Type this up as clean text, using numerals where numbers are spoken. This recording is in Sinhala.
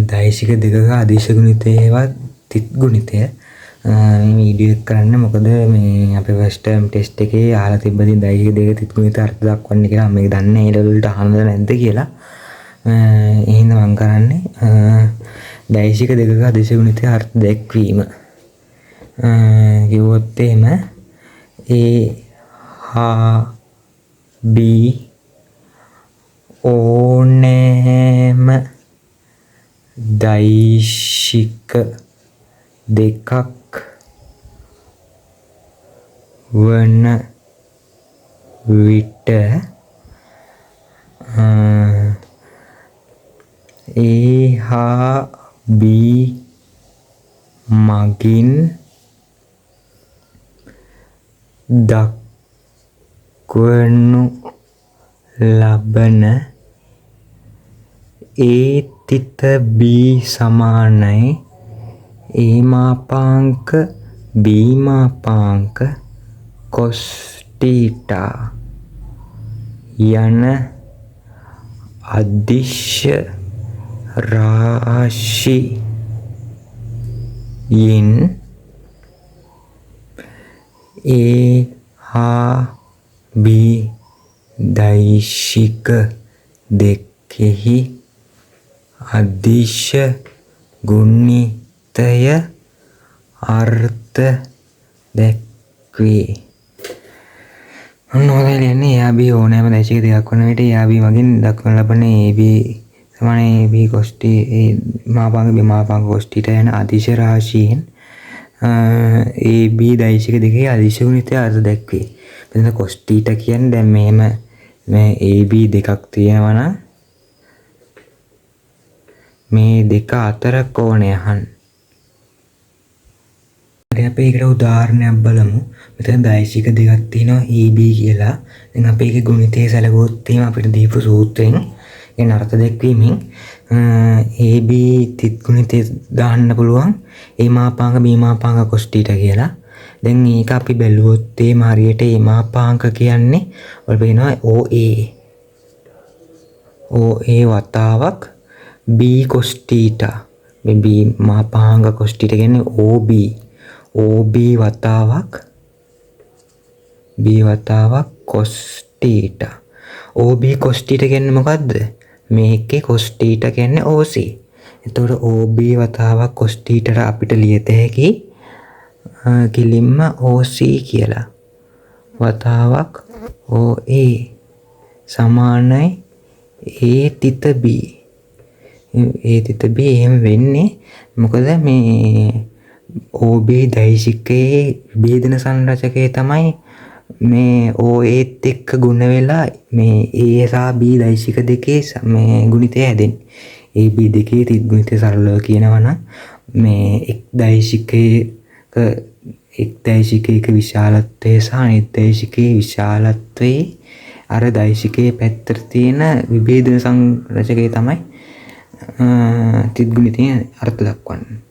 දෛශික දෙකක අදිශ ගුණිතයවත් තිත් ගුණිතය මේ වීඩියෝ එක කරන්න මොකද මේ අපේ ෆස්ට් ටර්ම් ටෙස්ට් එකේ අහලා තිබ්බදී දෛශික දෙක තිත් ගුණිත අර්ථ දක්වන්න කියලා මේක දන්නේ ඒ ලෙවල් වලට අහන්නද නැද්ද කියලා එහෙනම් මම කරන්නේ දෛශික දෙකක අදිශ ගුණිතය අර්ථ දැක්වීම කිව්වොත් එහෙම A හා B ඕනෑම දෛශික දෙකක් වන විට A හා B මගින් දක්වනු ලබන A තිත B සමානයි A මාපාංක B මාපාංක cos theta යන අදිශ රාශියෙන් A හා B දෛශික දෙකෙහි අදිශ ගුණිතය අර්ථ දැක්වේ. ඔන්න ඔතන කියන්නේ AB ඕනෑම දෛශික දෙකක් වන විට AB මගින් දක්වන ලබන AB සමාන AB cos t මාපාංක B මාපාංක cos t යන අදිශ රාශියෙන් AB දෛශික දෙකේ අදිශ ගුණිතය අර්ථ දැක්වේ. මෙතන cos t කියන්නේ දැන් මෙහෙම මේ AB දෙකක් තියෙනවා නම් මේ දෙක අතර කෝණය අහන්න. අපි ඒකට උදාහරණයක් බලමු. මෙතන දෛශික දෙකක් තියෙනවා AB කියලා. දැන් අපි ඒකේ ගුණිතය සැලකුවොත් එහෙම අපිට දීපු සූත්‍රයෙන් කියන අර්ථ දැක්වීමෙන් AB තිත් ගුණිතය දාන්න පුළුවන් A මාපාංක B මාපාංක cos θ කියලා. දැන් මේක අපි බැලුවොත් එහෙම හරියට A මාපාංක කියන්නේ ඔය වෙනවා OA වතාවක් B cos θ මේ B මාපාංක cos θ කියන්නේ OB වතාවක් B වතාවක් cos θ OB cos θ කියන්නේ මොකද්ද? මේකේ cos θ කියන්නේ OC. එතකොට OB වතාවක් cos θ අපිට ලියත හැකි කිලින්ම OC කියලා. වතාවක් OA සමානයි A තිත B. A තිත B එහෙම වෙන්නේ මොකද මේ OB දෛශිකයේ විභේදන සංරචකය තමයි මේ OAත් එක්ක ගුණ වෙලා මේ A සහ B දෛශික දෙකේ මේ ගුණිතය හැදෙන්නේ. AB දෙකේ තිත් ගුණිතය සරලව කියනවා නම් මේ එක් දෛශිකයක විශාලත්වය සහ අනිත් දෛශිකයේ විශාලත්වයේ අර දෛශිකයේ පැත්තට තියෙන විභේදන සංරචකය තමයි තිත් ගුණිතය අර්ථ දක්වන්නේ.